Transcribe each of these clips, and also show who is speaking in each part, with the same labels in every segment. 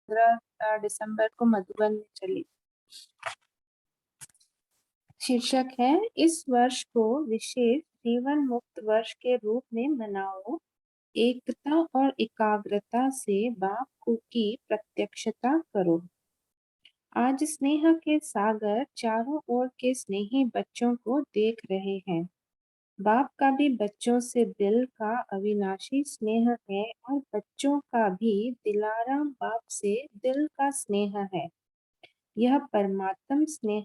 Speaker 1: 15 दिसंबर को मधुबन में चली। शीर्षक है इस वर्ष को विशेष जीवन मुक्त वर्ष के रूप में मनाओ, एकता और एकाग्रता से बाप की प्रत्यक्षता करो। आज स्नेह के सागर चारों ओर के स्नेही बच्चों को देख रहे हैं। बाप का भी बच्चों से दिल का अविनाशी स्नेह है और बच्चों का भी दिलाराम बाप से दिल का स्नेह है। यह परमात्म स्नेह,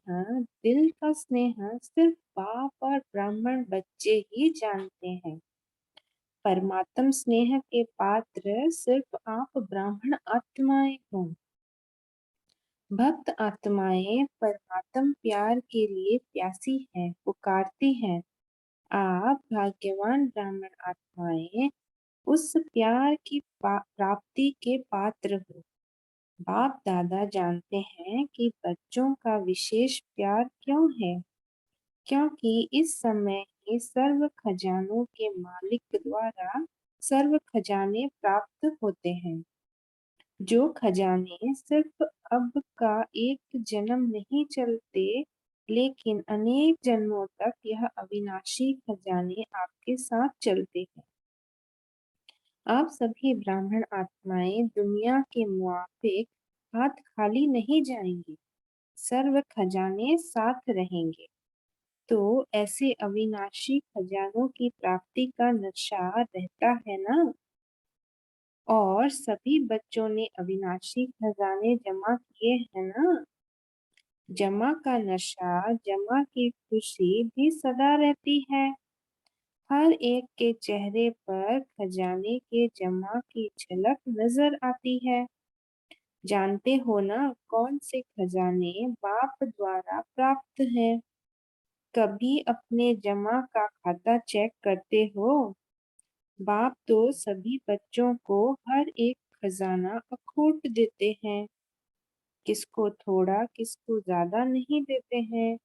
Speaker 1: दिल का स्नेह सिर्फ बाप और ब्राह्मण बच्चे ही जानते हैं। परमात्म स्नेह के पात्र सिर्फ आप ब्राह्मण आत्माएं हो। भक्त आत्माएं परमात्म प्यार के लिए प्यासी हैं, पुकारती हैं। आप भाग्यवान ब्राह्मण आत्माएं उस प्यार की प्राप्ति के पात्र हो। बाप दादा जानते हैं कि बच्चों का विशेष प्यार क्यों है, क्योंकि इस समय ही सर्व खजानों के मालिक द्वारा सर्व खजाने प्राप्त होते हैं। जो खजाने सिर्फ अब का एक जन्म नहीं चलते, लेकिन अनेक जन्मों तक यह अविनाशी खजाने आपके साथ चलते हैं। आप सभी ब्राह्मण आत्माएं दुनिया के मुआफिक हाथ खाली नहीं जाएंगे, सर्व खजाने साथ रहेंगे। तो ऐसे अविनाशी खजानों की प्राप्ति का नशा रहता है ना। और सभी बच्चों ने अविनाशी खजाने जमा किए हैं ना। जमा का नशा, जमा की खुशी भी सदा रहती है। हर एक के चेहरे पर खजाने के जमा की झलक नजर आती है। जानते हो ना कौन से खजाने बाप द्वारा प्राप्त हैं? कभी अपने जमा का खाता चेक करते हो? बाप तो सभी बच्चों को हर एक खजाना अखूट देते हैं। किसको थोड़ा, किसको ज्यादा नहीं देते हैं।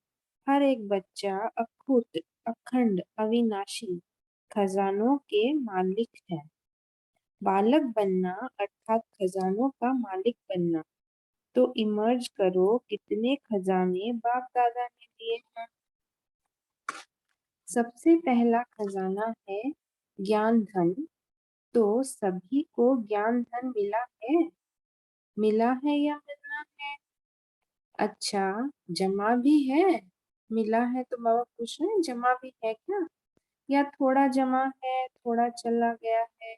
Speaker 1: हर एक बच्चा अखूट, अखंड, अविनाशी खजानों के मालिक है। बालक बनना अर्थात खजानों का मालिक बनना। तो इमर्ज करो कितने खजाने बाप दादा ने दिए हैं। सबसे पहला खजाना है ज्ञान धन। तो सभी को ज्ञान धन मिला है? मिला है या मिलना है? अच्छा, जमा भी है? मिला है तो बाबा पूछ रहे हैं जमा भी है क्या, या थोड़ा जमा है थोड़ा चला गया है?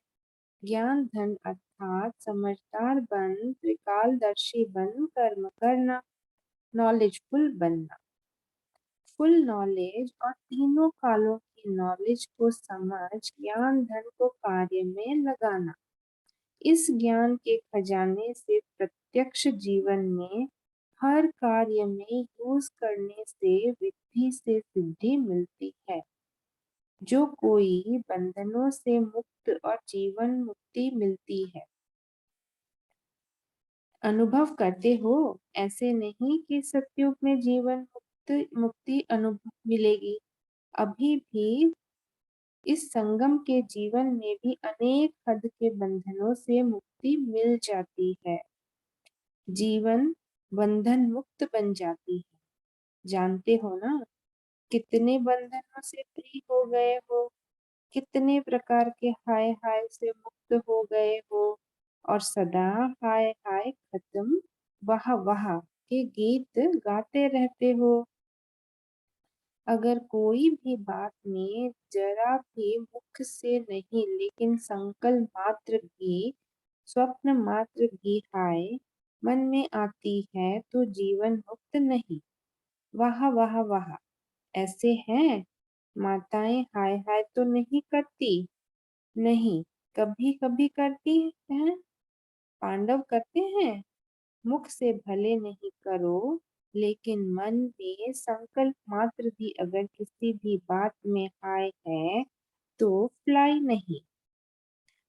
Speaker 1: ज्ञान धन अर्थात समझदार बन, त्रिकालदर्शी बन कर्म करना, नॉलेजफुल बनना। फुल नॉलेज और तीनों कालों की नॉलेज को समझ ज्ञान धन को कार्य में लगाना। इस ज्ञान के खजाने से प्रत्यक्ष जीवन में हर कार्य में यूज करने से विधि से सिद्धि मिलती है। जो कोई बंधनों से मुक्त और जीवन मुक्ति मिलती है। अनुभव करते हो, ऐसे नहीं कि सतयुग में जीवन मुक्ति अनुभव मिलेगी। अभी भी इस संगम के जीवन में भी अनेक हद के बंधनों से मुक्ति मिल जाती है। जीवन बंधन मुक्त बन जाती है। जानते हो ना कितने बंधनों से फ्री हो गए हो, कितने प्रकार के हाय हाय से मुक्त हो गए हो और सदा हाय हाय खत्म वाह वाह के गीत गाते रहते हो। अगर कोई भी बात में जरा भी मुख से नहीं, लेकिन संकल्प मात्र भी, स्वप्न मात्र भी हाय मन में आती है तो जीवन मुक्त नहीं। वाह वाह वाह। ऐसे हैं माताएं हाय हाय तो नहीं करती, नहीं, कभी कभी करती हैं, पांडव करते हैं। मुख से भले नहीं करो, लेकिन मन में संकल्प मात्र भी अगर किसी भी बात में हाय है तो फ्लाई नहीं।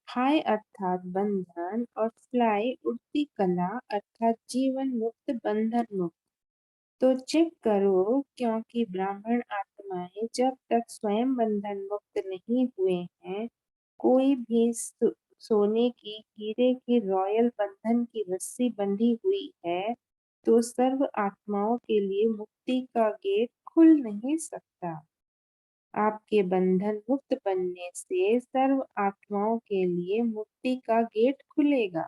Speaker 1: हाय अर्थात बंधन और फ्लाई उड़ती कला अर्थात जीवन मुक्त, बंधन मुक्त। तो चेक करो, क्योंकि ब्राह्मण आत्माएं जब तक स्वयं बंधन मुक्त नहीं हुए हैं, कोई भी सोने की हीरे की रॉयल बंधन की रस्सी बंधी हुई है, तो सर्व आत्माओं के लिए मुक्ति का गेट खुल नहीं सकता। आपके बंधन मुक्त बनने से सर्व आत्माओं के लिए मुक्ति का गेट खुलेगा।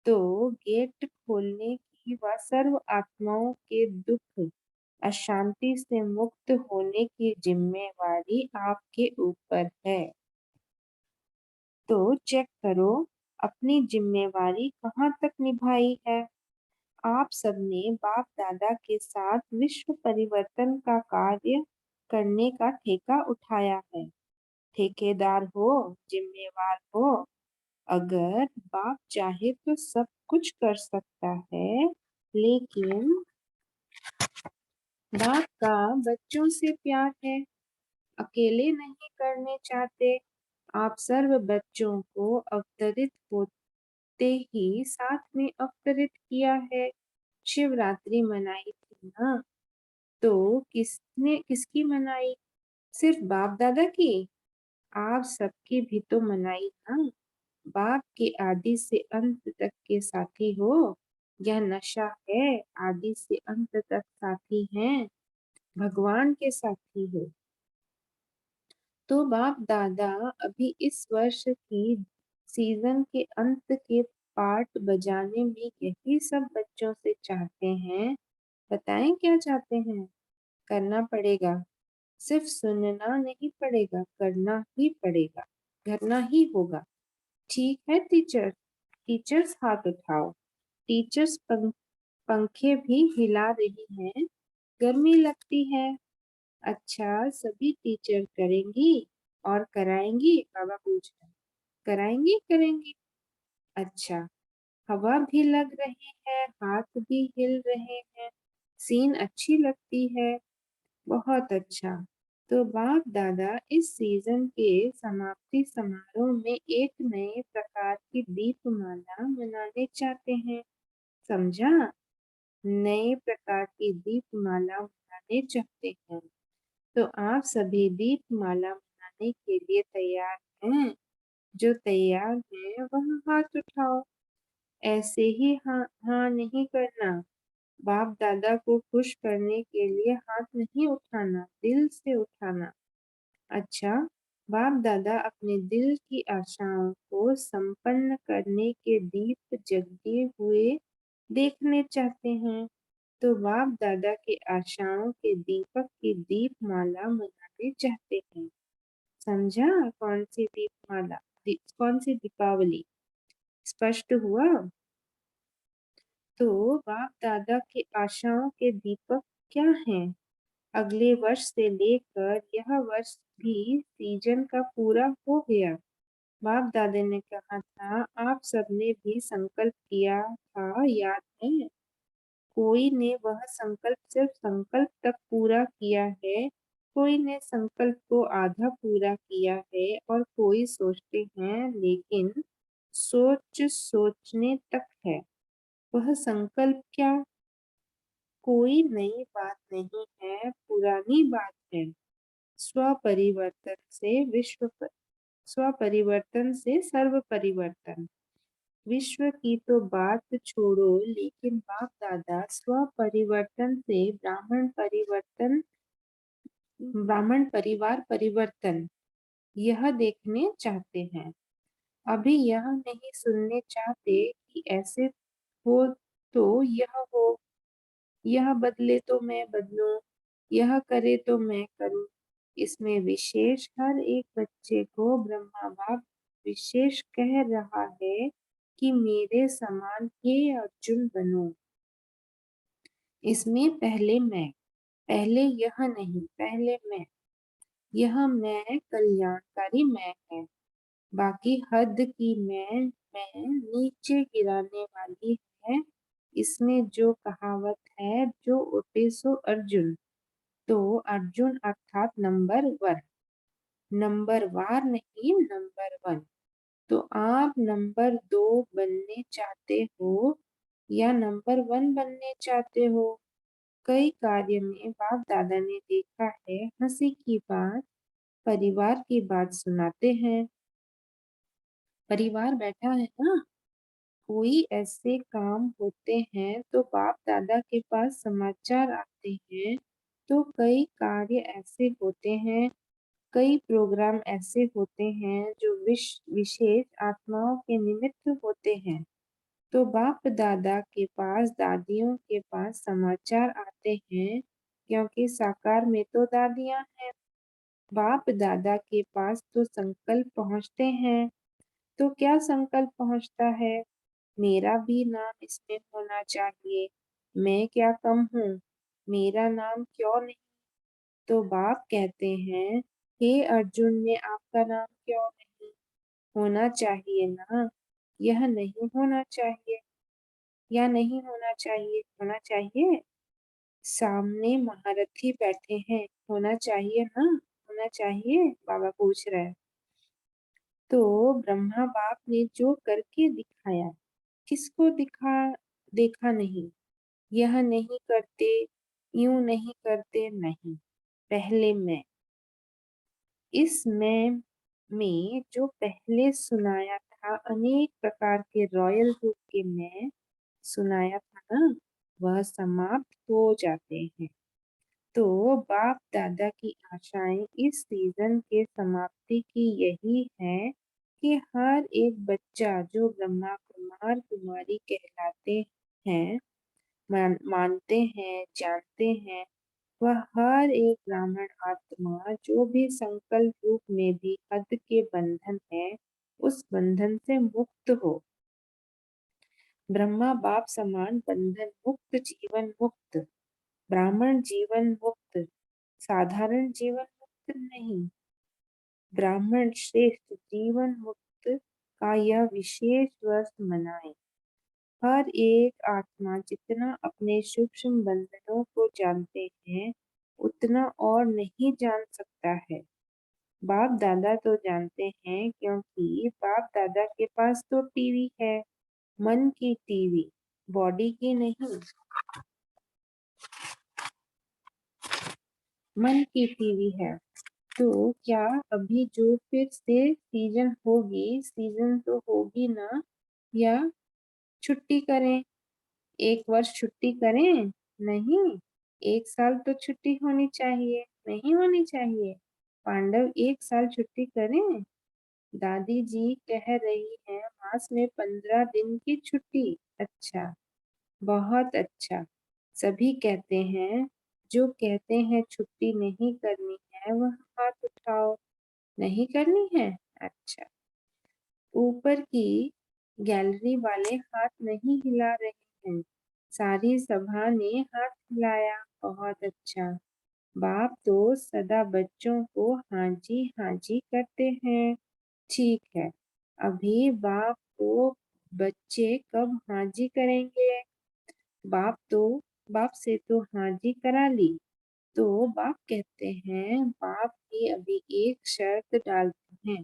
Speaker 1: तो गेट खोलने की व सर्व आत्माओं के दुख अशांति से मुक्त होने की जिम्मेवारी आपके ऊपर है। तो चेक करो अपनी जिम्मेवारी कहाँ तक निभाई है। आप सबने बाप दादा के साथ विश्व परिवर्तन का कार्य करने का ठेका उठाया है। ठेकेदार हो, जिम्मेवार हो। अगर बाप चाहे तो सब कुछ कर सकता है, लेकिन बाप का बच्चों से प्यार है, अकेले नहीं करने चाहते। आप सर्व बच्चों को अवतरित होते ही साथ में अवतरित किया है। शिवरात्रि मनाई थी ना, तो किसने किसकी मनाई? सिर्फ बाप दादा की? आप सबकी भी तो मनाई ना। बाप के आदि से अंत तक के साथी हो। यह नशा है, आदि से अंत तक साथी हैं, भगवान के साथी हो। तो बाप दादा अभी इस वर्ष की सीजन के अंत के पार्ट बजाने में यही सब बच्चों से चाहते हैं। बताएं क्या चाहते हैं? करना पड़ेगा। सिर्फ सुनना नहीं पड़ेगा, करना ही पड़ेगा, करना ही होगा। ठीक है टीचर? टीचर्स हाथ उठाओ। टीचर्स पंखे भी हिला रही हैं। गर्मी लगती है। अच्छा, सभी टीचर करेंगी और कराएंगी? बाबा पूछ रहे हैं। कराएंगी करेंगी। अच्छा, हवा भी लग रही है, हाथ भी हिल रहे हैं। सीन अच्छी लगती है। बहुत अच्छा। तो बाप दादा इस सीजन के समाप्ति समारोह में एक नए प्रकार की दीपमाला मनाने चाहते हैं। समझा? नए प्रकार की दीपमाला मनाने चाहते हैं। तो आप सभी दीपमाला मनाने के लिए तैयार हैं? जो तैयार है वह हाथ उठाओ। ऐसे ही हाँ हाँ नहीं करना। बाप दादा को खुश करने के लिए हाथ नहीं उठाना, दिल से उठाना। अच्छा, बाप दादा अपने दिल की आशाओं को संपन्न करने के दीप जगते हुए देखने चाहते हैं। तो बाप दादा के आशाओं के दीपक की दीपमाला मनाने चाहते हैं। समझा? कौन सी दीपमाला? कौन सी दीपावली? स्पष्ट हुआ? तो बाप दादा के आशाओं के दीपक क्या हैं? अगले वर्ष से लेकर यह वर्ष भी सीजन का पूरा हो गया। बाप दादा ने कहा था, आप सबने भी संकल्प किया था, याद है? कोई ने वह संकल्प सिर्फ संकल्प तक पूरा किया है, कोई ने संकल्प को आधा पूरा किया है, और कोई सोचते हैं लेकिन सोच सोचने तक है। वह संकल्प क्या? कोई नई बात नहीं है, पुरानी बात है। स्वपरिवर्तन से स्वपरिवर्तन से सर्व परिवर्तन। विश्व की तो बात छोड़ो, लेकिन बाप दादा स्वपरिवर्तन से ब्राह्मण परिवार परिवर्तन यह देखने चाहते हैं। अभी यह नहीं सुनने चाहते कि ऐसे हो तो यह हो, यह बदले तो मैं बदलूं, यह करे तो मैं करूं। इसमें विशेष हर एक बच्चे को ब्रह्मा बाप विशेष कह रहा है कि मेरे समान हे अर्जुन बनो। इसमें पहले यह नहीं, पहले मैं। यह मैं कल्याणकारी मैं है। बाकी हद की मैं नीचे गिराने वाली है। इसमें जो कहावत है, जो उठे सो अर्जुन। तो अर्जुन अर्थात नंबर वन, नंबर वार नहीं, नंबर वन। तो आप नंबर दो बनने चाहते हो या नंबर वन बनने चाहते हो? कई कार्य में बाप दादा ने देखा है, हंसी की बात, परिवार की बात सुनाते हैं। परिवार बैठा है ना, कोई ऐसे काम होते हैं तो बाप दादा के पास समाचार आते हैं, तो कई कार्य ऐसे होते हैं, कई प्रोग्राम ऐसे होते हैं जो विशेष आत्माओं के निमित्त होते हैं। तो बाप दादा के पास, दादियों के पास समाचार आते हैं, क्योंकि साकार में तो दादियां हैं। बाप दादा के पास तो संकल्प पहुंचते हैं। तो क्या संकल्प पहुंचता है? मेरा भी नाम इसमें होना चाहिए। मैं क्या कम हूँ? मेरा नाम क्यों नहीं? तो बाप कहते हैं, हे अर्जुन ने आपका नाम क्यों नहीं होना चाहिए ना? यह नहीं होना चाहिए या नहीं होना चाहिए? होना चाहिए। सामने महारथी बैठे हैं, होना चाहिए ना? होना चाहिए, बाबा पूछ रहे हैं। तो ब्रह्मा बाप ने जो करके दिखाया, किसको देखा नहीं? यह नहीं करते, यूं नहीं करते, नहीं। पहले इस में जो पहले सुनाया था, अनेक प्रकार के रॉयल रूप के मैं सुनाया था ना, वह समाप्त हो जाते हैं। तो बाप दादा की आशाएं इस सीजन के समाप्ति की यही है कि हर एक बच्चा जो ब्रह्मा कुमार कुमारी कहलाते हैं, मानते हैं, जानते हैं, वह हर एक ब्राह्मण आत्मा जो भी संकल्प रूप में भी हद के बंधन है, उस बंधन से मुक्त हो। ब्रह्मा बाप समान बंधन मुक्त, जीवन मुक्त, ब्राह्मण जीवन मुक्त, साधारण जीवन मुक्त नहीं। ब्राह्मण श्रेष्ठ जीवन मुक्त का यह विशेष वर्ष मनाए। हर एक आत्मा जितना अपने सूक्ष्म बंधनों को जानते हैं, उतना और नहीं जान सकता है। बाप दादा तो जानते हैं, क्योंकि बाप दादा के पास तो टीवी है, मन की टीवी, बॉडी की नहीं। मन की टीवी है। तो क्या अभी जो फिर से सीजन तो होगी ना? या छुट्टी करें? एक वर्ष छुट्टी करें? नहीं, एक साल तो छुट्टी होनी चाहिए, नहीं होनी चाहिए? पांडव एक साल छुट्टी करें? दादी जी कह रही हैं मास में 15 दिन की छुट्टी। अच्छा, बहुत अच्छा। सभी कहते हैं, जो कहते हैं छुट्टी नहीं करनी है, वह हाथ उठाओ। नहीं करनी है? अच्छा। ऊपर की गैलरी वाले हाथ नहीं हिला रहे हैं। सारी सभा ने हाथ हिलाया। बहुत अच्छा। बाप तो सदा बच्चों को हाँ जी करते हैं। ठीक है। अभी बाप को बच्चे कब हाँ जी करेंगे? बाप तो बाप से तो हाँ जी करा ली। तो बाप कहते हैं, बाप भी अभी एक शर्त डालते हैं।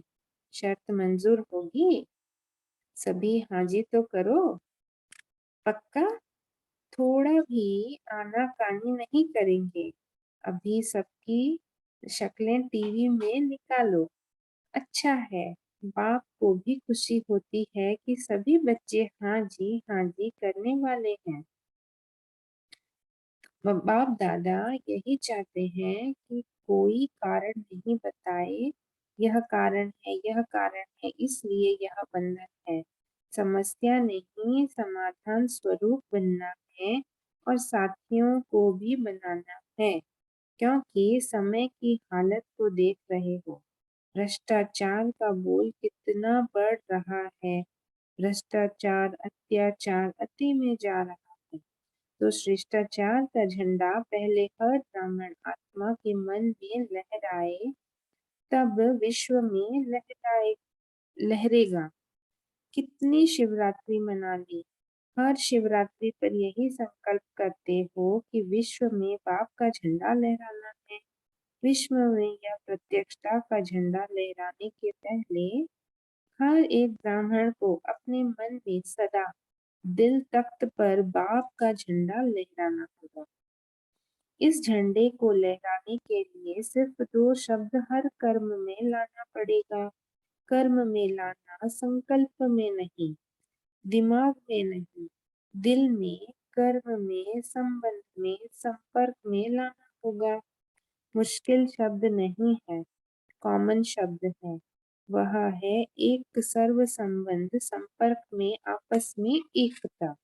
Speaker 1: शर्त मंजूर होगी? सभी हाँ जी तो करो। पक्का? थोड़ा भी आनाकानी नहीं करेंगे। अभी सबकी शक्लें टीवी में निकालो। अच्छा है। बाप को भी खुशी होती है कि सभी बच्चे हाँ जी करने वाले हैं। बाप दादा यही चाहते हैं कि कोई कारण नहीं बताए, यह कारण है, यह कारण है, इसलिए यह बंधन है। समस्या नहीं, समाधान स्वरूप बनना है, और साथियों को भी बनाना है, क्योंकि समय की हालत को देख रहे हो। भ्रष्टाचार का बोल कितना बढ़ रहा है। भ्रष्टाचार, अत्याचार अति में जा रहा है। तो शिष्टाचार का झंडा पहले हर ब्राह्मण आत्मा के मन में लहराए, तब विश्व में लहरेगा। कितनी शिवरात्रि मना ली। हर शिवरात्रि पर यही संकल्प करते हो कि विश्व में बाप का झंडा लहराना है। विश्व में यह प्रत्यक्षता का झंडा लहराने के पहले हर एक ब्राह्मण को अपने मन में सदा दिल तख्त पर बाप का झंडा लहराना होगा। इस झंडे को लहराने के लिए सिर्फ दो शब्द हर कर्म में लाना पड़ेगा। कर्म में लाना, संकल्प में नहीं, दिमाग में नहीं, दिल में, कर्म में, संबंध में, संपर्क में लाना होगा। मुश्किल शब्द नहीं है, कॉमन शब्द है। वह है एक सर्व संबंध, संपर्क में, आपस में एकता।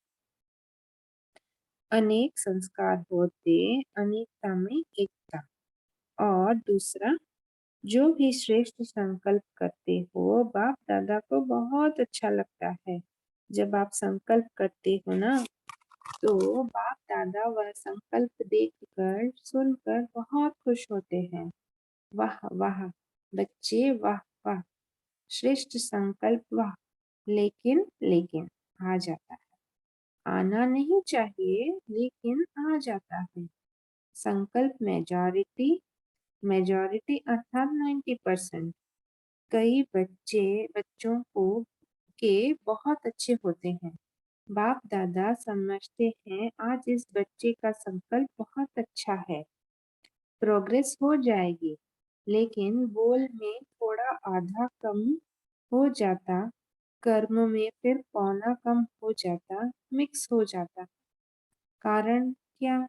Speaker 1: अनेक संस्कार होते, अनेकता में एकता। और दूसरा, जो भी श्रेष्ठ संकल्प करते हो, बाप दादा को बहुत अच्छा लगता है। जब आप संकल्प करते हो ना, तो बाप दादा वह संकल्प देखकर, सुनकर बहुत खुश होते हैं। वाह वाह बच्चे, वाह वाह, श्रेष्ठ संकल्प, वाह। लेकिन लेकिन आ जाता है, आना नहीं चाहिए लेकिन आ जाता है। संकल्प मेजॉरिटी, मेजॉरिटी अर्थात 90%। कई बच्चों को के बहुत अच्छे होते हैं। बाप दादा समझते हैं आज इस बच्चे का संकल्प बहुत अच्छा है, प्रोग्रेस हो जाएगी। लेकिन बोल में थोड़ा आधा कम हो जाता, कर्म में फिर पौना कम हो जाता, मिक्स हो जाता। कारण क्या?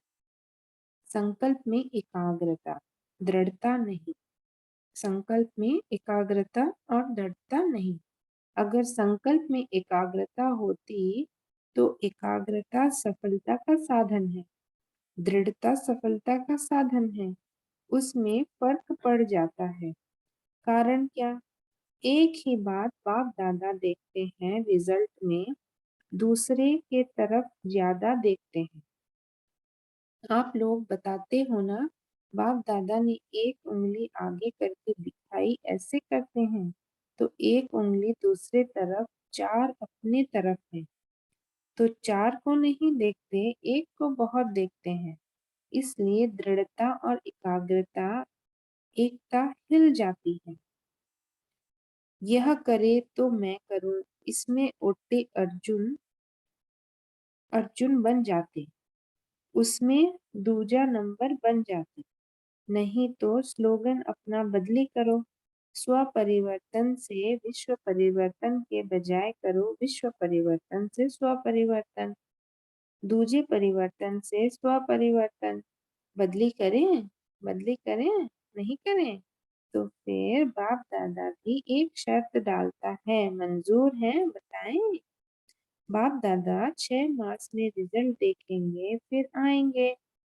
Speaker 1: संकल्प में एकाग्रता, दृढ़ता नहीं। संकल्प में एकाग्रता और दृढ़ता नहीं। अगर संकल्प में एकाग्रता होती तो एकाग्रता सफलता का साधन है, दृढ़ता सफलता का साधन है। उसमें फर्क पड़ जाता है। कारण क्या? एक ही बात बाप दादा देखते हैं, रिजल्ट में दूसरे के तरफ ज्यादा देखते हैं। आप लोग बताते हो ना, बाप दादा ने एक उंगली आगे करके दिखाई, ऐसे करते हैं, तो एक उंगली दूसरे तरफ, चार अपने तरफ है। तो चार को नहीं देखते, एक को बहुत देखते हैं। इसलिए दृढ़ता और एकाग्रता, एकता हिल जाती है। यह करे तो मैं करूं, इसमें उठते अर्जुन, अर्जुन बन जाते, उसमें दूजा नंबर बन जाते। नहीं तो स्लोगन अपना बदली करो, स्व परिवर्तन से विश्व परिवर्तन के बजाय करो विश्व परिवर्तन से स्व परिवर्तन, दूजे परिवर्तन से स्व परिवर्तन। बदली करें, बदली करें, नहीं करें तो फिर बाप दादा भी एक शर्त डालता है, मंजूर है? बताएं। बाप दादा 6 मास में रिजल्ट देखेंगे फिर आएंगे,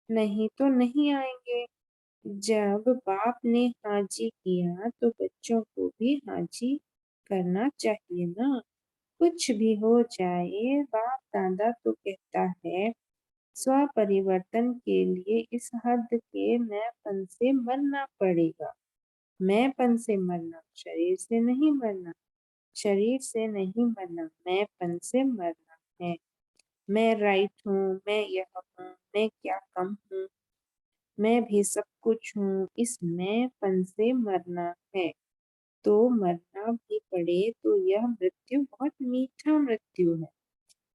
Speaker 1: नहीं तो नहीं आएंगे। जब बाप ने हाजी किया तो बच्चों को भी हाजी करना चाहिए ना। कुछ भी हो जाए, बाप दादा तो कहता है स्व परिवर्तन के लिए इस हद के मैंपन से मरना पड़ेगा। मैंपन से मरना, शरीर से नहीं मरना, शरीर से नहीं मरना, मैंपन से मरना है। मैं राइट हूँ, मैं यह हूँ, मैं क्या कम हूँ, मैं भी सब कुछ हूँ, इस मैंपन से मरना है। तो मरना भी पड़े तो यह मृत्यु बहुत मीठा मृत्यु है।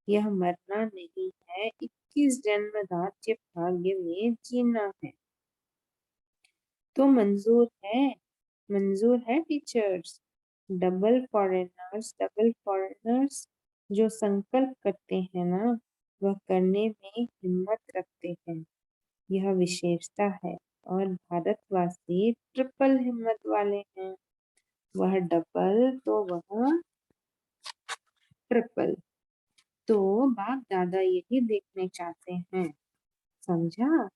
Speaker 1: यह मरना नहीं है, 21 जन्म राज्य भाग्य में जीना है। तो मंजूर है टीचर्स। डबल फॉरेनर्स जो संकल्प करते हैं ना, वह करने में हिम्मत रखते हैं। यह विशेषता है। और भारतवासी ट्रिपल हिम्मत वाले हैं। वह डबल तो वह ट्रिपल। तो बाप दादा यही देखने चाहते हैं, समझा?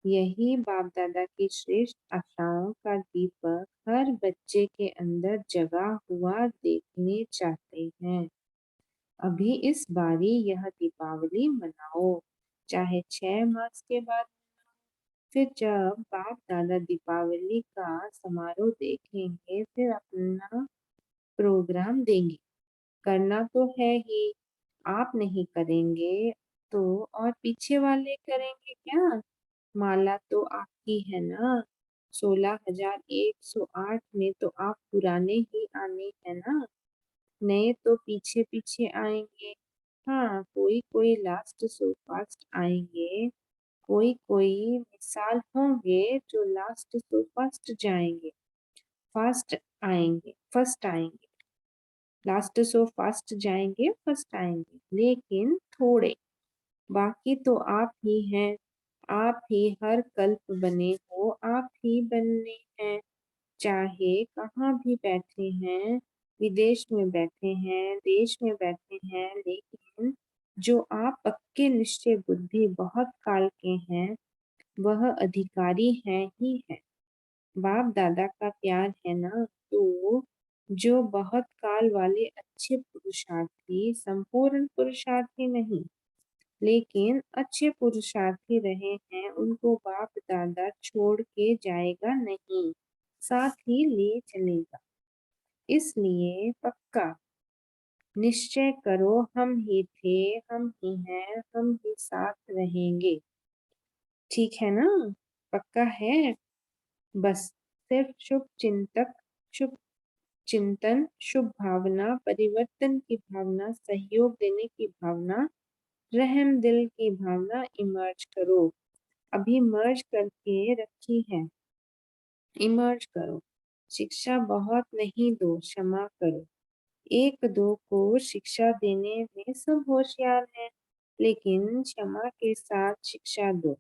Speaker 1: यही बाप दादा की श्रेष्ठ आशाओं का दीपक हर बच्चे के अंदर जगा हुआ देखने चाहते हैं। अभी इस बारी यह दीपावली मनाओ, चाहे 6 मास के बाद। फिर जब बाप दादा दीपावली का समारोह देखेंगे, फिर अपना प्रोग्राम देंगे। करना तो है ही, आप नहीं करेंगे तो और पीछे वाले करेंगे क्या? माला तो आपकी है ना, 16,108 में तो आप पुराने ही आने हैं ना, नए तो पीछे पीछे आएंगे। हाँ, कोई कोई लास्ट सो फास्ट आएंगे, कोई कोई मिसाल होंगे जो लास्ट सो फर्स्ट जाएंगे, फर्स्ट आएंगे, फर्स्ट आएंगे। लास्ट सो फर्स्ट जाएंगे फर्स्ट आएंगे, लेकिन थोड़े। बाकी तो आप ही हैं, आप ही हर कल्प बने हो, आप ही बनने हैं। चाहे कहाँ भी बैठे हैं, विदेश में बैठे हैं, देश में बैठे हैं, लेकिन जो आप पक्के निश्चय बुद्धि बहुत काल के हैं, वह अधिकारी हैं ही हैं। बाप दादा का प्यार है ना, तो जो बहुत काल वाले अच्छे पुरुषार्थी, संपूर्ण पुरुषार्थी नहीं लेकिन अच्छे पुरुषार्थी रहे हैं, उनको बाप दादा छोड़ के जाएगा नहीं, साथ ही ले चलेगा। इसलिए पक्का निश्चय करो, हम ही थे, हम ही हैं, हम ही साथ रहेंगे। ठीक है ना? पक्का है? बस सिर्फ शुभ चिंतक, शुभ चिंतन, शुभ भावना, परिवर्तन की भावना, सहयोग देने की भावना, रहम दिल की भावना इमर्ज करो। अभी मर्ज करके रखी है, इमर्ज करो। शिक्षा बहुत नहीं दो, क्षमा करो। एक दो को शिक्षा देने में सब होशियार हैं, लेकिन क्षमा के साथ शिक्षा दो।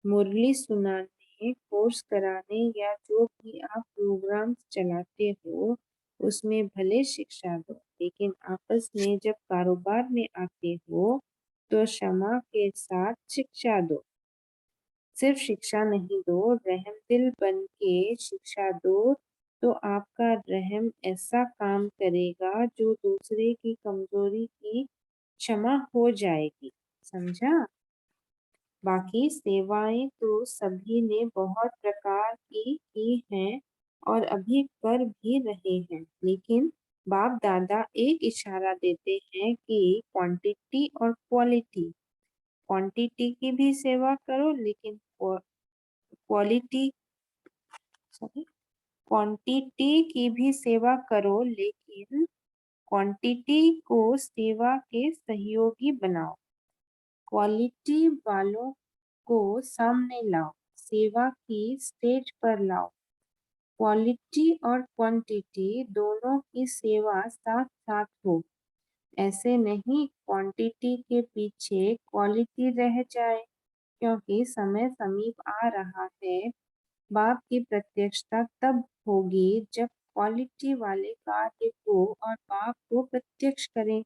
Speaker 1: मुरली सुनाने, कोर्स कराने या जो भी आप प्रोग्राम चलाते हो, उसमें भले शिक्षा दो, लेकिन आपस में जब कारोबार में आते हो, तो क्षमा के साथ शिक्षा दो। सिर्फ शिक्षा नहीं दो, रहम दिल बन के शिक्षा दो, तो आपका रहम ऐसा काम करेगा जो दूसरे की कमजोरी की क्षमा हो जाएगी। समझा? बाकी सेवाएं तो सभी ने बहुत प्रकार की हैं और अभी कर भी रहे हैं, लेकिन बाप दादा एक इशारा देते हैं कि क्वांटिटी और क्वालिटी, क्वांटिटी की भी सेवा करो लेकिन क्वालिटी सॉरी क्वांटिटी की भी सेवा करो, लेकिन क्वांटिटी को सेवा के सहयोगी बनाओ। क्वालिटी वालों को सामने लाओ, सेवा की स्टेज पर लाओ। क्वालिटी और क्वांटिटी दोनों की सेवा साथ साथ हो। ऐसे नहीं क्वांटिटी के पीछे क्वालिटी रह जाए, क्योंकि समय समीप आ रहा है। बाप की प्रत्यक्षता तब होगी जब क्वालिटी वाले कार्य को और बाप को प्रत्यक्ष करें।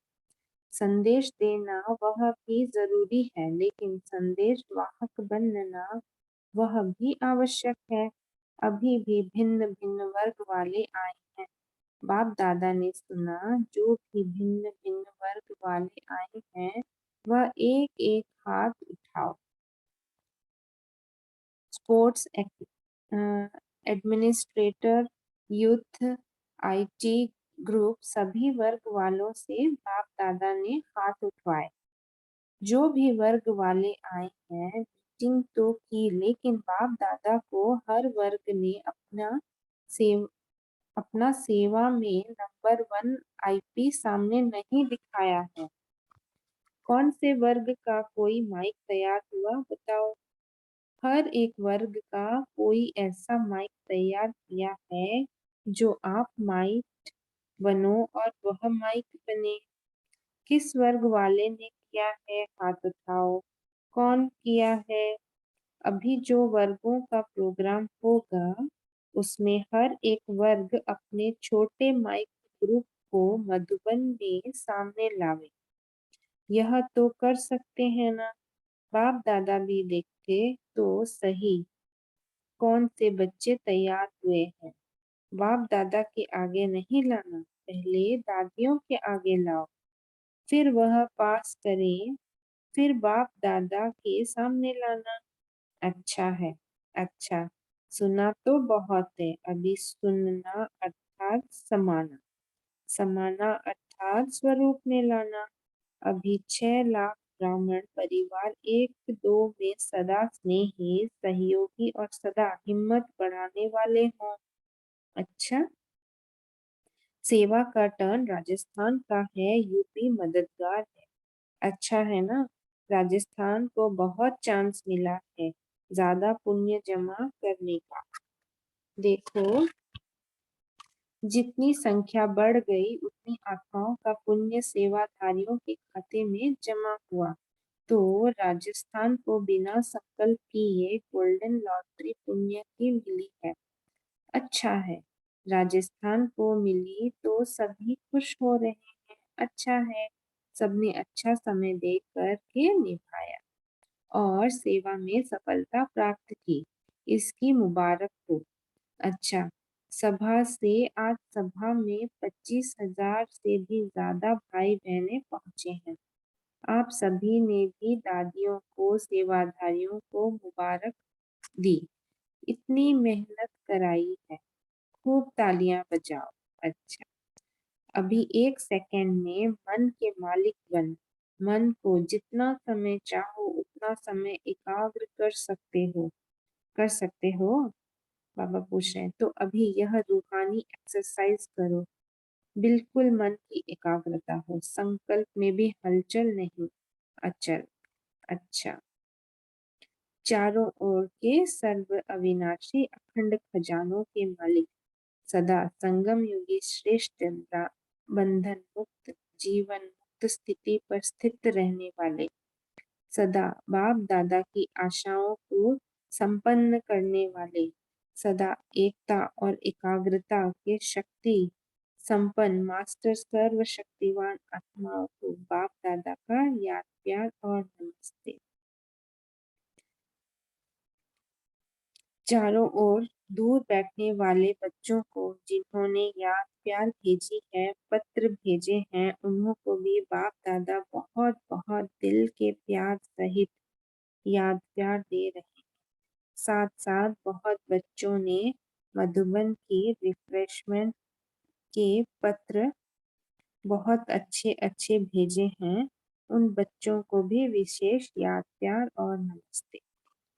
Speaker 1: संदेश देना वह भी जरूरी है, लेकिन संदेश वाहक बनना वह भी आवश्यक है। अभी भी भिन्न भिन्न वर्ग वाले आए हैं। बाप दादा ने सुना, जो भी भिन्न भिन्न वर्ग वाले आए हैं, वह एक एक हाथ उठाओ। Sports administrator, youth, IT group, सभी वर्ग वालों से बाप दादा ने हाथ उठवाए। जो भी वर्ग वाले आए हैं, मीटिंग तो की, लेकिन बाप दादा को हर वर्ग ने सेव अपना सेवा में नंबर 1 आईपी सामने नहीं दिखाया है। कौन से वर्ग का कोई माइक तैयार हुआ बताओ? हर एक वर्ग का कोई ऐसा माइक तैयार किया है जो आप माइक बनो और वह माइक बने। किस वर्ग वाले ने किया है? हाथ उठाओ। कौन किया है? अभी जो वर्गों का प्रोग्राम होगा, उसमें हर एक वर्ग अपने छोटे माइक ग्रुप को मधुबन में सामने लावे। यह तो कर सकते हैं ना? बाप दादा भी देखते तो सही कौन से बच्चे तैयार हुए हैं। बाप दादा के आगे नहीं लाना, पहले दादियों के आगे लाओ, फिर वह पास करें, फिर बाप दादा के सामने लाना। अच्छा है, अच्छा। सुना तो बहुत है, अभी सुनना अर्थात समाना, समाना अर्थात स्वरूप में लाना। अभी 6 लाख ब्राह्मण परिवार एक दो में सदा स्नेही, सहयोगी और सदा हिम्मत बढ़ाने वाले हों। अच्छा, सेवा का टर्न राजस्थान का है, यूपी मददगार है। अच्छा है ना? राजस्थान को बहुत चांस मिला है ज्यादा पुण्य जमा करने का। देखो, जितनी संख्या बढ़ गई उतनी आत्माओं का पुण्य सेवाधारियों के खाते में जमा हुआ। तो राजस्थान को बिना संकल्प किए गोल्डन लॉटरी पुण्य की मिली है। अच्छा है, राजस्थान को मिली तो सभी खुश हो रहे हैं। अच्छा है, सबने अच्छा समय देख कर के निभाया और सेवा में सफलता प्राप्त की। इसकी मुबारक हो। अच्छा, सभा से आज सभा में 25,000 से भी ज्यादा भाई बहनें पहुंचे हैं। आप सभी ने भी दादियों को सेवाधारियों को मुबारक दी। इतनी मेहनत कराई है, खूब तालियां बजाओ। अच्छा, अभी 1 सेकंड में मन के मालिक बन। मन को जितना समय चाहो उतना समय एकाग्र कर सकते हो? बाबा पूछ रहे हैं। तो अभी यह रूहानी एक्सरसाइज करो। बिल्कुल मन की एकाग्रता हो, संकल्प में भी हलचल नहीं, अचल। अच्छा, चारों ओर के सर्व अविनाशी अखंड खजानों के मालिक, सदा संगम युगी श्रेष्ठ बंधन मुक्त जीवन मुक्त स्थिति पर स्थित रहने वाले, सदा बाप दादा की आशाओं को संपन्न करने वाले, सदा एकता और एकाग्रता के शक्ति संपन्न मास्टर सर्वशक्तिवान आत्माओं को बाप दादा का याद प्यार और नमस्ते। चारों ओर दूर बैठने वाले बच्चों को जिन्होंने याद प्यार भेजी है, पत्र भेजे हैं, उन्हों को भी बाप दादा बहुत बहुत दिल के प्यार सहित याद प्यार दे रहे हैं। साथ साथ बहुत बच्चों ने मधुबन की रिफ्रेशमेंट के पत्र बहुत अच्छे अच्छे भेजे हैं। उन बच्चों को भी विशेष याद प्यार और नमस्ते।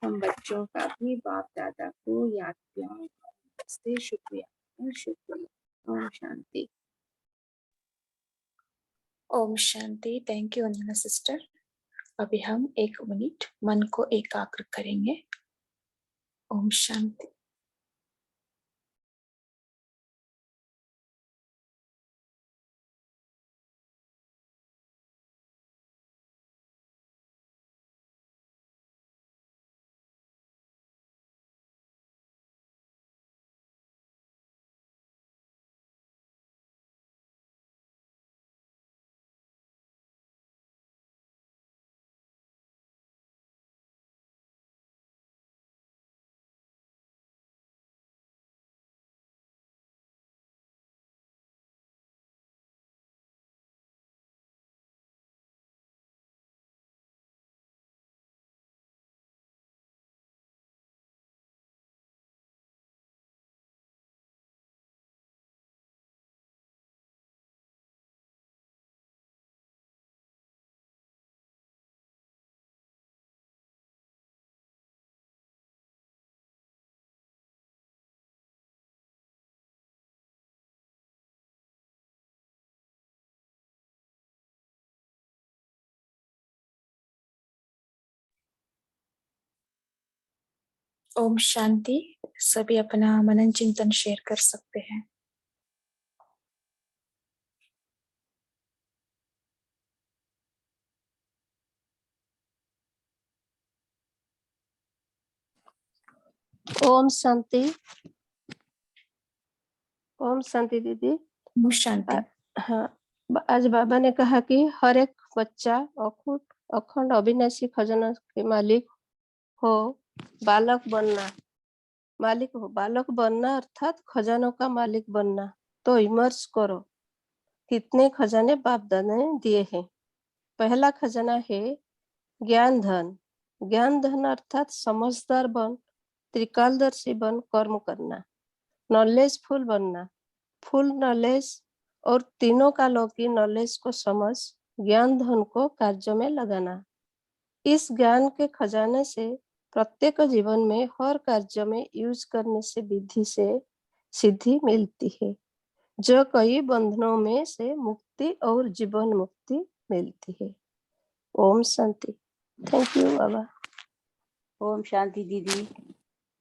Speaker 1: हम बच्चों का भी बाप दादा को याद प्यार और नमस्ते, शुक्रिया और शुक्रिया। ओम शांति।
Speaker 2: ओम शांति। Thank you Anjana sister. अभी हम 1 मिनट मन को एकाग्र करेंगे। ओम शांति। ओम शांति। सभी अपना मनन चिंतन शेयर कर सकते हैं।
Speaker 3: ओम शांति। ओम शांति दीदी।
Speaker 2: ओम शांति।
Speaker 3: हाँ, आज बाबा ने कहा कि हर एक बच्चा अखंड अविनाशी खजाना के मालिक हो, बालक बनना। मालिक हो, बालक बनना अर्थात खजानों का मालिक बनना। तो इमर्स करो, कितने खजाने बाप दादा ने दिए हैं। पहला खजाना है ज्ञान धन। ज्ञान धन अर्थात समझदार बन, त्रिकालदर्शी बन कर्म करना, नॉलेजफुल बनना। फुल नॉलेज और तीनों कालों की नॉलेज को समझ ज्ञान धन को कार्य में लगाना। इस ज्ञान के खजाने से प्रत्येक जीवन में हर कार्य में यूज करने से विधि से सिद्धि मिलती है, जो कई बंधनों में से मुक्ति और जीवन मुक्ति मिलती है। ओम शांति। थैंक यू बाबा।
Speaker 4: ओम शांति दीदी।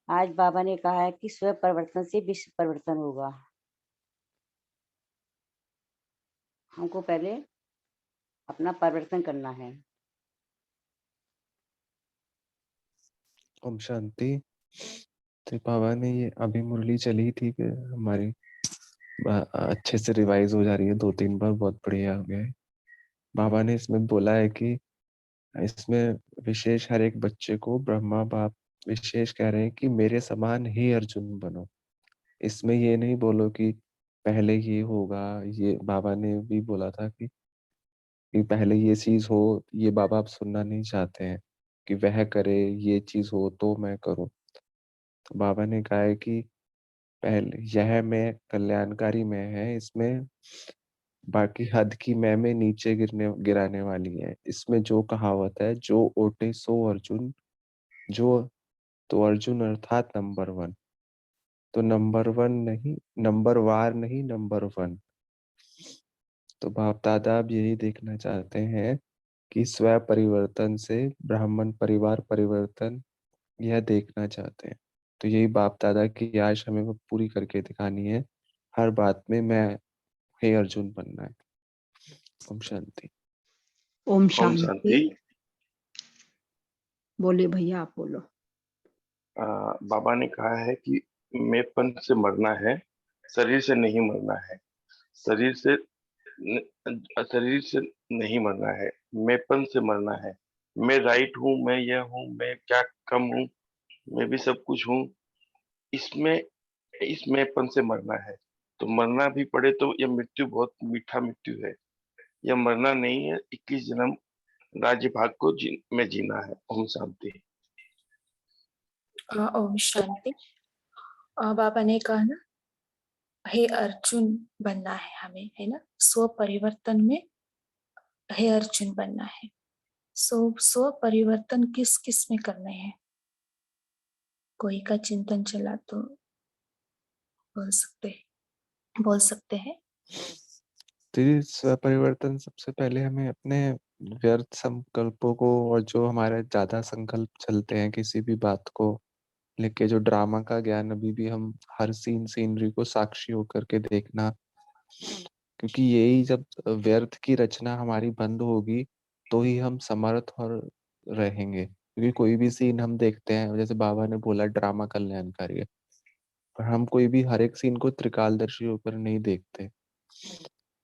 Speaker 4: आज बाबा ने कहा है कि स्व परिवर्तन से विश्व परिवर्तन होगा। हमको पहले अपना परिवर्तन करना है।
Speaker 5: ओम शांति। तो बाबा ने ये अभी मुरली चली थी कि हमारी अच्छे से रिवाइज हो जा रही है, 2-3 बार, बहुत बढ़िया हो गया है। बाबा ने इसमें बोला है कि इसमें विशेष हर एक बच्चे को ब्रह्मा बाप विशेष कह रहे हैं कि मेरे समान ही अर्जुन बनो। इसमें ये नहीं बोलो कि पहले ये होगा। ये बाबा ने भी बोला था कि पहले ये चीज हो, ये बाबा अब सुनना नहीं चाहते हैं कि वह करे, ये चीज हो तो मैं करूं। तो बाबा ने कहा है कि पहले यह मैं कल्याणकारी मैं है, इसमें बाकी हद की मैं में नीचे गिराने वाली है। इसमें जो कहावत है, जो ओटे सो अर्जुन, जो तो अर्जुन अर्थात नंबर 1। तो नंबर 1 नहीं, नंबर वार नहीं, नंबर 1। तो बाप दादा अब यही देखना चाहते हैं कि स्व परिवर्तन से ब्राह्मण परिवार परिवर्तन, यह देखना चाहते हैं। तो यही बाप दादा की आज हमें वो पूरी करके दिखानी है। हर बात में मैं हे अर्जुन बनना है। ओम शांति।
Speaker 6: ओम
Speaker 7: ओम
Speaker 6: शांति।
Speaker 7: शांति।
Speaker 6: बोले भैया, आप बोलो।
Speaker 7: बाबा ने कहा है कि मैंपन से मरना है, शरीर से नहीं मरना है। शरीर से शरीर से नहीं मरना है, मैंपन से मरना है। मैं राइट हूँ, मैं यह हूँ, मैं क्या कम हूँ, मैं भी सब कुछ हूँ। इसमें इस मैंपन से मरना है। तो मरना भी पड़े तो यह मृत्यु बहुत मीठा मृत्यु है। यह मरना नहीं है, 21 जन्म राज्य भाग को में जीना है। ओम शांति।
Speaker 2: ओम शांति। बाबा ने कहा ना, हे अर्जुन बनना है हमें, है ना, स्व परिवर्तन में हे अर्जुन बनना है। स्व परिवर्तन किस किस में करने हैं? कोई का चिंतन चला तो बोल सकते हैं।
Speaker 5: तो ये स्व परिवर्तन सबसे पहले हमें अपने व्यर्थ संकल्पों को, और जो हमारे ज्यादा संकल्प चलते हैं किसी भी बात को लेके, जो ड्रामा का ज्ञान अभी भी हम हर सीनरी को साक्षी होकर के देखना, क्योंकि यही जब व्यर्थ की रचना हमारी बंद होगी तो ही हम समर्थ और रहेंगे। क्योंकि कोई भी सीन हम देखते हैं, जैसे बाबा ने बोला ड्रामा कल्याणकारी है, पर हम कोई भी हर एक सीन को त्रिकालदर्शी होकर नहीं देखते।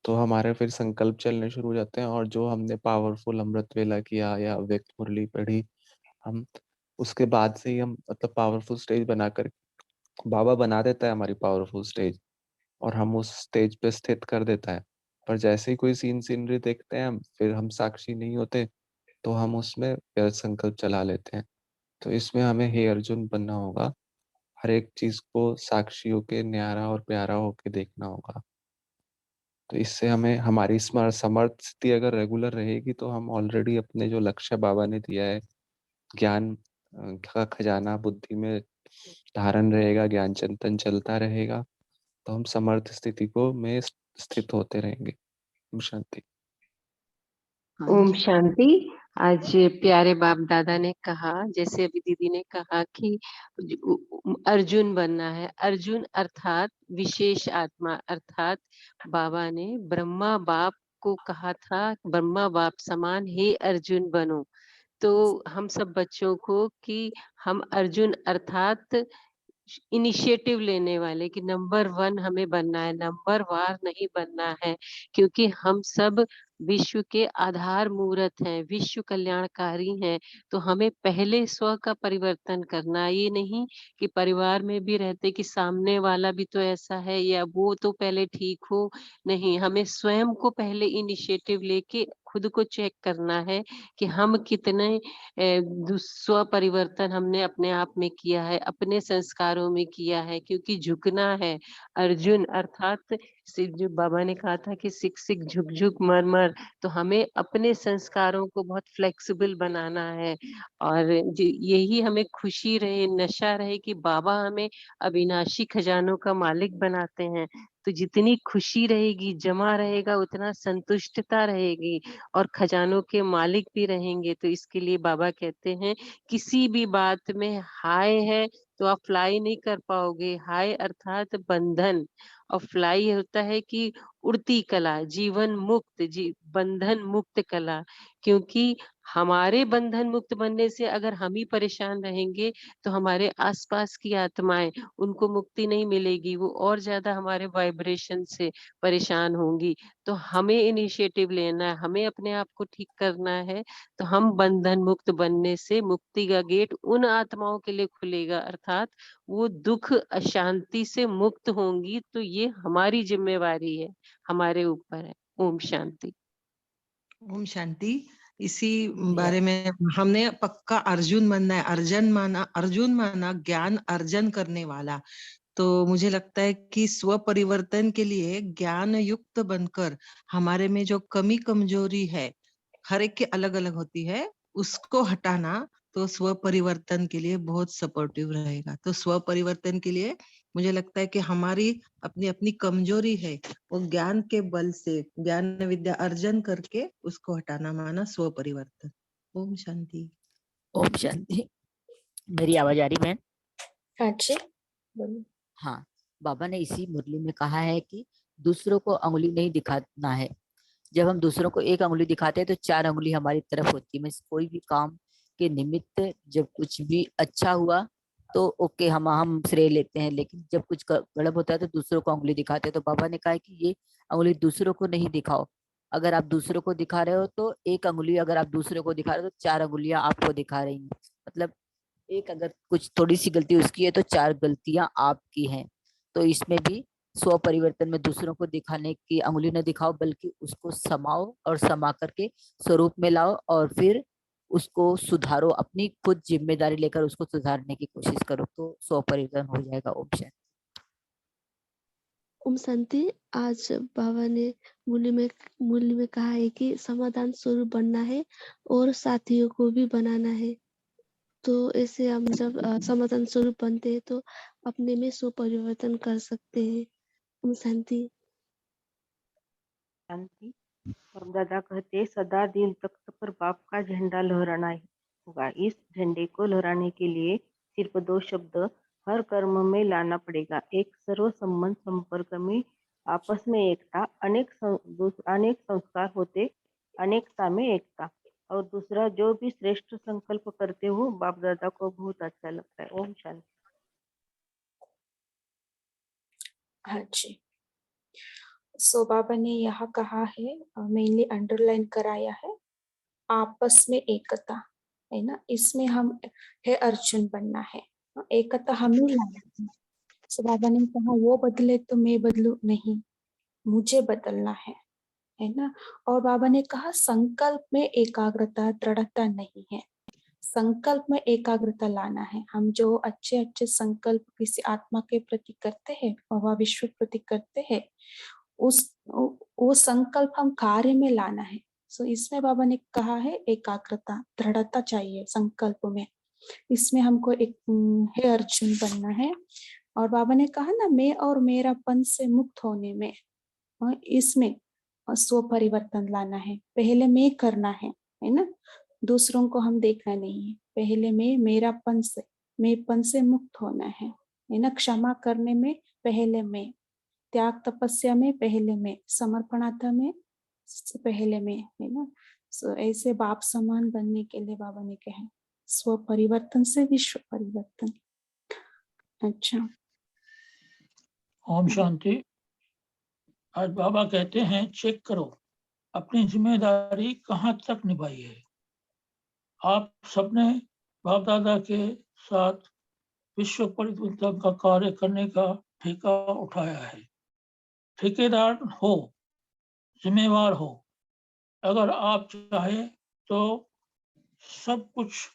Speaker 5: तो हमारे फिर संकल्प चलने शुरू हो जाते हैं, और जो हमने पावरफुल अमृत वेला किया या व्यक्त मुरली पढ़ी, हम उसके बाद से ही हम मतलब पावरफुल स्टेज बनाकर, बाबा बना देता है हमारी पावरफुल स्टेज और हम उस स्टेज पे स्थित कर देता है। पर जैसे ही कोई सीनरी देखते हैं हम, फिर हम साक्षी नहीं होते, तो हम उसमें व्यर्थ संकल्प चला लेते हैं। तो इसमें हमें हे अर्जुन बनना होगा, हर एक चीज को साक्षी होके न्यारा और प्यारा होके देखना होगा। तो इससे हमें हमारी समर्थ स्थिति अगर रेगुलर रहेगी तो हम ऑलरेडी अपने जो लक्ष्य बाबा ने दिया है, ज्ञान का खजाना बुद्धि में धारण रहेगा, ज्ञान चिंतन चलता रहेगा, तो हम समर्थ स्थिति को में स्थित होते रहेंगे। ओम शांति।
Speaker 6: हाँ
Speaker 3: ओम
Speaker 6: जी।
Speaker 3: शांति। आज प्यारे बाप दादा ने कहा, जैसे अभी दीदी ने कहा कि अर्जुन बनना है। अर्जुन अर्थात विशेष आत्मा, अर्थात बाबा ने ब्रह्मा बाप को कहा था, ब्रह्मा बाप समान हे अर्जुन बनो। तो हम सब बच्चों को कि हम अर्जुन अर्थात इनिशिएटिव लेने वाले, कि नंबर 1 हमें बनना है, नंबर वार नहीं बनना है। क्योंकि हम सब विश्व के आधार मूर्त हैं, विश्व कल्याणकारी हैं। तो हमें पहले स्व का परिवर्तन करना, ये नहीं कि परिवार में भी रहते कि सामने वाला भी तो ऐसा है या वो तो पहले ठीक हो। नहीं, हमें स्वयं को पहले इनिशिएटिव लेके खुद को चेक करना है कि हम कितने स्व परिवर्तन हमने अपने आप में किया है, अपने संस्कारों में किया है। क्योंकि झुकना है। अर्जुन अर्थात जो बाबा ने कहा था कि सिक सिक झुक झुक मर मर, तो हमें अपने संस्कारों को बहुत फ्लेक्सिबल बनाना है। और यही हमें खुशी रहे, नशा रहे कि बाबा हमें अविनाशी खजानों का मालिक बनाते हैं। तो जितनी खुशी रहेगी, जमा रहेगा, उतना संतुष्टता रहेगी और खजानों के मालिक भी रहेंगे। तो इसके लिए बाबा कहते हैं, किसी भी बात में हाय है तो आप फ्लाई नहीं कर पाओगे। हाय अर्थात बंधन,
Speaker 8: और फ्लाई होता है कि उड़ती कला, जीवन मुक्त, बंधन मुक्त कला। क्योंकि हमारे बंधन मुक्त बनने से अगर हम ही परेशान रहेंगे तो हमारे आसपास की आत्माएं, उनको मुक्ति नहीं मिलेगी, वो और ज्यादा हमारे वाइब्रेशन से परेशान होंगी। तो हमें इनिशिएटिव लेना है, हमें अपने आप को ठीक करना है। तो हम बंधन मुक्त बनने से मुक्ति का गेट उन आत्माओं के लिए खुलेगा, अर्थात वो दुख अशांति से मुक्त होंगी। तो ये हमारी जिम्मेवारी है, हमारे ऊपर है। ओम शांति।
Speaker 9: ओम शांति। इसी बारे में हमने पक्का अर्जुन बनना है। अर्जुन माना ज्ञान अर्जन करने वाला। तो मुझे लगता है कि स्व परिवर्तन के लिए ज्ञान युक्त बनकर हमारे में जो कमी कमजोरी है, हर एक की अलग अलग होती है, उसको हटाना तो स्व परिवर्तन के लिए बहुत सपोर्टिव रहेगा। तो स्व परिवर्तन के लिए मुझे लगता है कि हमारी अपनी अपनी कमजोरी है, वो ज्ञान के बल से ज्ञान विद्या अर्जन करके उसको हटाना माना स्व परिवर्तन। ओम शांति।
Speaker 10: ओम शांति। मेरी आवाज आ रही बहन?
Speaker 2: हाँ जी बोलिए।
Speaker 10: हाँ, बाबा ने इसी मुरली में कहा है कि दूसरों को अंगुली नहीं दिखाना है। जब हम दूसरों को एक अंगुली दिखाते हैं तो 4 अंगुली हमारी तरफ होती है। मैं कोई भी काम के निमित्त जब कुछ भी अच्छा हुआ तो ओके, हम श्रेय लेते हैं, लेकिन जब कुछ गड़बड़ होता है तो दूसरों को अंगुली दिखाते हैं। तो बाबा ने कहा है कि ये अंगुली दूसरों को नहीं दिखाओ। अगर आप दूसरों को दिखा रहे हो तो एक अंगुली, अगर आप दूसरों को दिखा रहे हो तो 4 अंगुलियां आपको दिखा रही हैं। मतलब एक अगर कुछ थोड़ी सी गलती उसकी है तो 4 गलतियां आपकी हैं। तो इसमें भी स्व परिवर्तन में दूसरों को दिखाने की अंगुली न दिखाओ, बल्कि उसको समाओ और समा करके स्वरूप में लाओ और फिर उसको सुधारो। अपनी खुद जिम्मेदारी लेकर उसको सुधारने की कोशिश करो तो स्व परिवर्तन हो जाएगा। ऑप्शन।
Speaker 11: ओम शांति। आज बाबा ने मूल्य में कहा है कि समाधान स्वरूप बनना है और साथियों को भी बनाना है। तो ऐसे हम जब समाधान स्वरूप बनते हैं तो अपने में स्व परिवर्तन कर सकते हैं। ओम शांति।
Speaker 1: शांति। और दादा कहते सदा दिल तख्त पर बाप का झंडा लहराना होगा। इस झंडे को लहराने के लिए सिर्फ 2 शब्द हर कर्म में लाना पड़ेगा। एक सर्व संबंध संपर्क में आपस में एकता, अनेक संस्कार होते अनेकता में एकता। और दूसरा, जो भी श्रेष्ठ संकल्प करते हो बाप दादा को बहुत अच्छा लगता है। ओम शांति।
Speaker 2: हाँ जी। सो बाबा ने यहाँ कहा है, मेनली अंडरलाइन कराया है, आपस में एकता है ना। इसमें हम है अर्जुन बनना है, एकता हमें लाना है। सो बाबा ने कहा वो बदले तो मैं बदलू नहीं, मुझे बदलना है ना। और बाबा ने कहा संकल्प में एकाग्रता दृढ़ता नहीं है, संकल्प में एकाग्रता लाना है। हम जो अच्छे अच्छे संकल्प किसी आत्मा के प्रति करते हैं और वह विश्व के प्रति करते हैं, वो संकल्प हम कार्य में लाना है। सो इसमें बाबा ने कहा है एकाग्रता दृढ़ता चाहिए संकल्प में। इसमें हमको एक है अर्जुन बनना है। और बाबा ने कहा ना, मैं और मेरापन से मुक्त होने में, इसमें स्व परिवर्तन लाना है। पहले मैं करना है ना, दूसरों को हम देखना नहीं है। पहले मेरापन से मुक्त होना है ना। क्षमा करने में पहले मैं, त्याग तपस्या में पहले मैं, समर्पणाता में पहले मैं है ना। ऐसे बाप समान बनने के लिए बाबा ने कहा स्व परिवर्तन से विश्व परिवर्तन। अच्छा।
Speaker 12: ओम शांति। आज बाबा कहते हैं चेक करो अपनी जिम्मेदारी कहाँ तक निभाई है। आप सबने बाप दादा के साथ विश्व परिवर्तन का कार्य करने का ठेका उठाया है। ठेकेदार हो, जिम्मेवार हो। अगर आप चाहे तो सब कुछ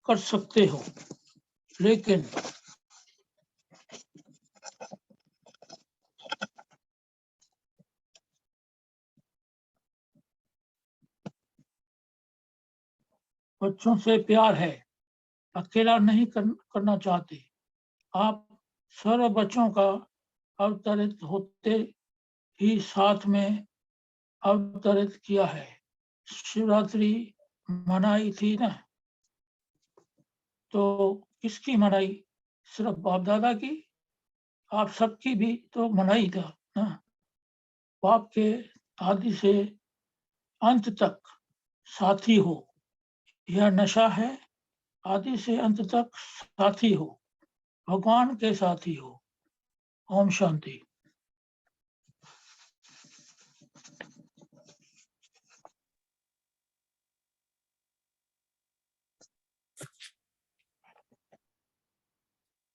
Speaker 12: कर सकते हो, लेकिन बच्चों से प्यार है, अकेला नहीं करना चाहते। आप सर्व बच्चों का अवतरित होते ही साथ में अवतरित किया है। शिवरात्रि मनाई थी ना, तो किसकी मनाई? सिर्फ बाप दादा की आप सबकी भी तो मनाही था ना। बाप के आदि से अंत तक साथी हो, यह नशा है। आदि से अंत तक साथी हो, भगवान के साथी हो। ओम शांति।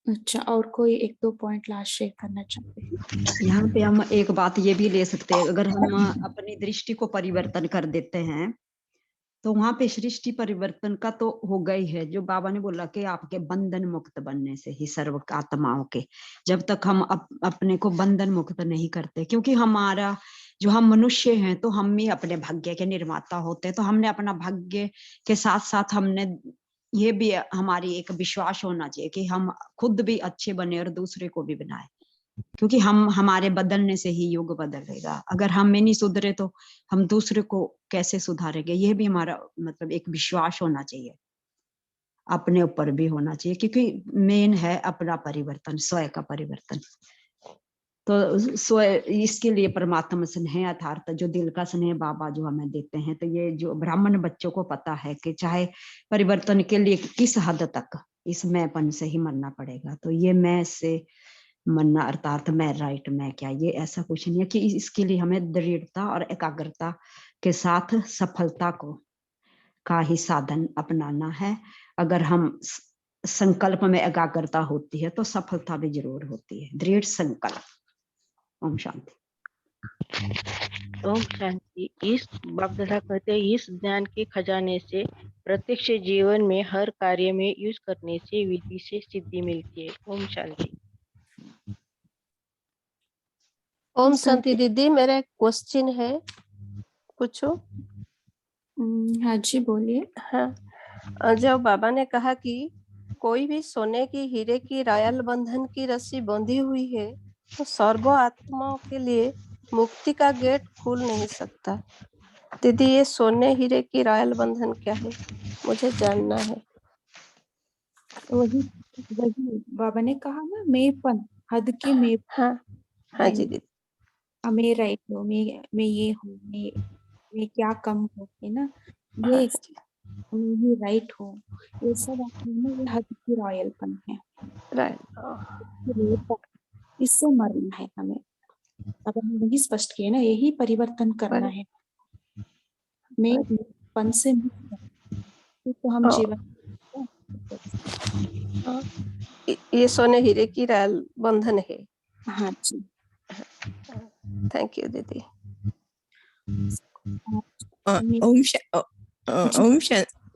Speaker 2: अच्छा, और कोई एक दो पॉइंट लास्ट शेयर करना चाहते हैं?
Speaker 6: यहाँ पे हम एक बात ये भी ले सकते हैं, अगर हम अपनी दृष्टि को परिवर्तन कर देते हैं तो वहां पे सृष्टि परिवर्तन का तो हो गई है। जो बाबा ने बोला कि आपके बंधन मुक्त बनने से ही सर्व आत्माओं के, जब तक हम अपने को बंधन मुक्त नहीं करते, क्योंकि हमारा जो हम मनुष्य हैं तो हम ही अपने भाग्य के निर्माता होते हैं, तो हमने अपना भाग्य के साथ साथ हमने ये भी हमारी एक विश्वास होना चाहिए कि हम खुद भी अच्छे बने और दूसरे को भी बनाए, क्योंकि हम हमारे बदलने से ही युग बदलेगा। अगर हम में नहीं सुधरे तो हम दूसरे को कैसे सुधारेंगे? यह भी हमारा मतलब एक विश्वास होना चाहिए, अपने ऊपर भी होना चाहिए, क्योंकि मेन है अपना परिवर्तन, स्वयं का परिवर्तन। तो स्वयं इसके लिए परमात्मा स्नेह यथार्थ, जो दिल का स्नेह बाबा जो हमें देते हैं, तो ये जो ब्राह्मण बच्चों को पता है कि चाहे परिवर्तन के लिए किस हद तक इस मैंपन से ही मरना पड़ेगा। तो ये मैं से मरना अर्थात मैं राइट, मैं क्या, ये ऐसा कुछ नहीं है कि इसके लिए हमें दृढ़ता और एकाग्रता के साथ सफलता को का ही साधन अपनाना है। अगर हम संकल्प में एकाग्रता होती है तो सफलता भी जरूर होती है। दृढ़ संकल्प। ओम शांति।
Speaker 13: ओम शांति। इस बाप दादा कहते हैं, इस ज्ञान के खजाने से प्रत्यक्ष जीवन में हर कार्य में यूज करने से विधि से सिद्धि मिलती है। ओम शांति।
Speaker 3: ओम शांति दीदी, मेरा एक क्वेश्चन है, पूछो।
Speaker 2: हाँ जी, बोलिए।
Speaker 3: हाँ, जब बाबा ने कहा कि कोई भी सोने की हीरे की रायल बंधन की रस्सी बंधी हुई है तो सर्व आत्माओं के लिए मुक्ति का गेट खुल नहीं सकता। दीदी, ये सोने हीरे की रायल बंधन क्या है, मुझे जानना है।
Speaker 2: वही वही बाबा ने कहा ना, मेपन, हद की मेप।
Speaker 3: हाँ जी दीदी।
Speaker 2: मैं राइट हूँ, मैं ये हूँ, मैं क्या कम हूँ, है ना, ये मैं ही राइट हूँ, ये सब आत्मा में ये हद की रॉयलपन है। इससे मरना है हमें। अब हम वही स्पष्ट किए ना, यही परिवर्तन करना है। मैं पन से तो हम जीवन
Speaker 3: ये सोने हीरे की रायल बंधन है।
Speaker 2: हाँ जी।
Speaker 3: थैंक यू दीदी।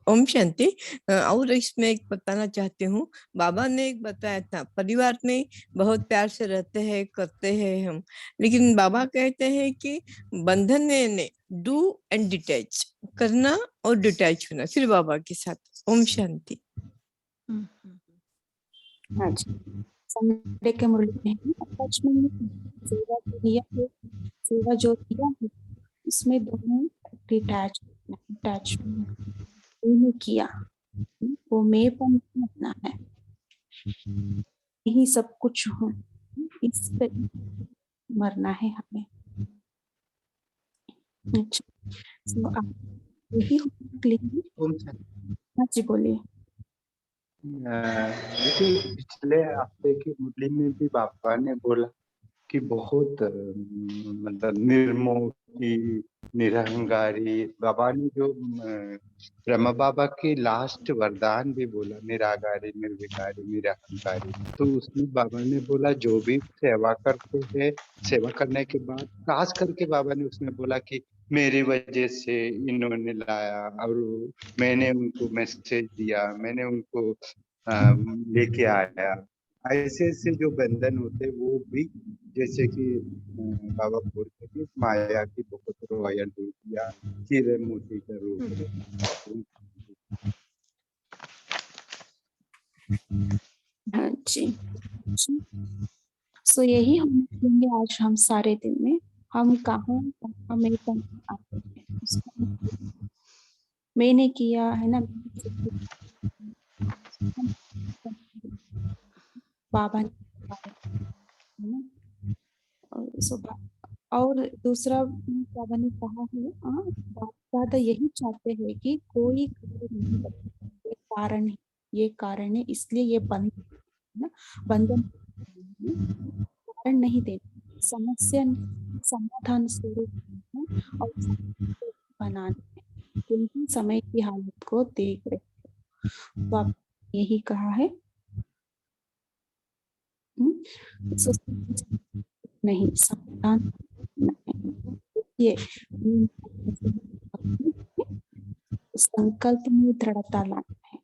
Speaker 14: ओम शांति। और इसमें एक बताना चाहती हूँ, बाबा ने एक बताया था, परिवार में बहुत प्यार से रहते हैं, करते हैं हम, लेकिन बाबा कहते हैं कि बंधन में डू एंड डिटैच करना और डिटैच होना, फिर बाबा के साथ। ओम शांति।
Speaker 2: हाँ जी, संडे के मुरली में अटैचमेंट सेवा जो दिया है उसमें दोनों अटैचमेंट किया, वो मेपन अपना है, यही सब कुछ हो, इस पे मरना है हमें। अच्छा, तो आप यही हाँ जी, बोलिए।
Speaker 15: देखिए, पिछले हफ्ते की मुरली में भी बाबा ने बोला कि बहुत मतलब निर्मोह की, निरहंकारी, बाबा ने जो ब्रह्मा बाबा की लास्ट वरदान भी बोला, निराकारी, निर्विकारी, निरहंकारी। तो उसमें बाबा ने बोला जो भी सेवा करते हैं, सेवा करने के बाद खास करके बाबा ने उसमें बोला कि मेरी वजह से इन्होंने लाया और मैंने उनको मैसेज दिया, मैंने उनको लेके आया। ऐसे ऐसे जो बंधन होते वो भी, जैसे कि बाबा बोलते कि माया की बहुत रॉयल रूप या हीरे मोती का रूप।
Speaker 2: हाँ जी। सो यही हम देखेंगे आज हम सारे दिन में, हम कहाँ में आते हैं, मैंने किया है ना, बाबा ने
Speaker 16: है ना। और दूसरा बाबा ने कहा है, दादा यही चाहते हैं कि कोई ये कारण है, ये कारण है, इसलिए ये बंद ना, बंधन कारण नहीं देते, समस्या समाधान स्वरूप है और बनाना है, क्योंकि समय की हालत को देख रहे तो आप यही कहा है। नहीं, समाधान ये संकल्प में दृढ़ता लाना है।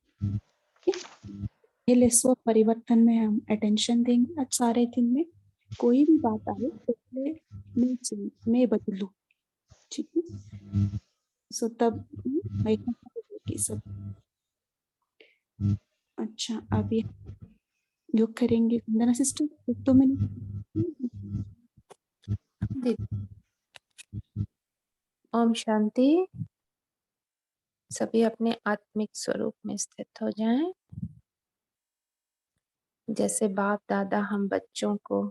Speaker 16: पहले स्व परिवर्तन में हम अटेंशन देंगे। आज सारे दिन में कोई भी बात आए तो पहले मैं बदलू, ठीक है। सो तब सब अच्छा। अभी योग करेंगे वंदना सिस्टर, 2 मिनट।
Speaker 1: ओम शांति। सभी अपने आत्मिक स्वरूप में स्थित हो जाएं। जैसे बाप दादा हम बच्चों को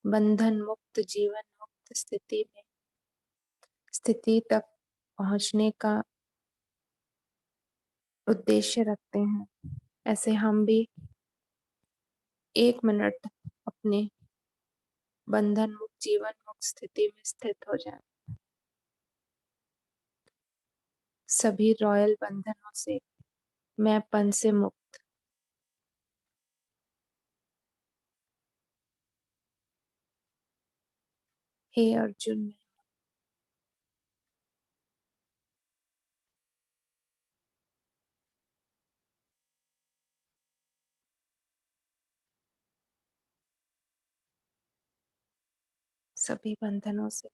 Speaker 1: बंधन मुक्त जीवन मुक्त स्थिति तक पहुंचने का उद्देश्य रखते हैं, ऐसे हम भी 1 मिनट अपने बंधन मुक्त जीवन मुक्त स्थिति में स्थित हो जाएं। सभी रॉयल बंधनों से, मैंपन से मुक्त। हे अर्जुन, सभी बंधनों से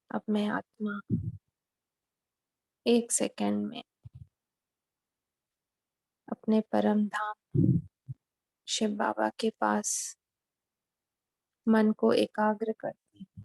Speaker 1: अब मैं आत्मा 1 सेकंड में अपने परम धाम शिव बाबा के पास मन को एकाग्र करती हूँ।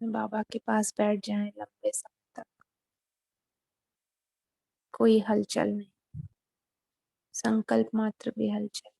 Speaker 1: बाबा के पास बैठ जाएं लंबे समय तक, कोई हलचल नहीं, संकल्प मात्र भी हलचल।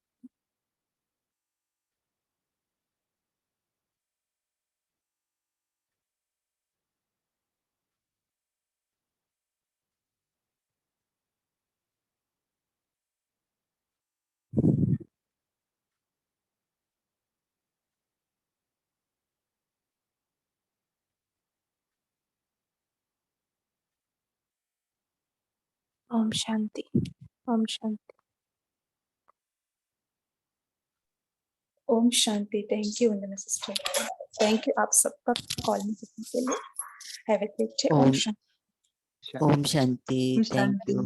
Speaker 1: ओम शांति। ओम शांति।
Speaker 2: ओम शांति। Thank you Vandana sister, thank you आप सबका कॉल में करने के लिए। Have a great day. ओम शांति।
Speaker 10: ओम शांति। Thank you.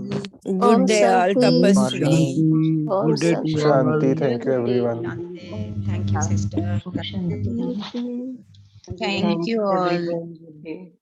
Speaker 14: Good day all तपस्वी।
Speaker 10: मॉर्निंग।
Speaker 14: गुड डे टू
Speaker 5: शांति। Thank you everyone.
Speaker 6: Thank you sister.
Speaker 11: शांति।
Speaker 6: Thank you all.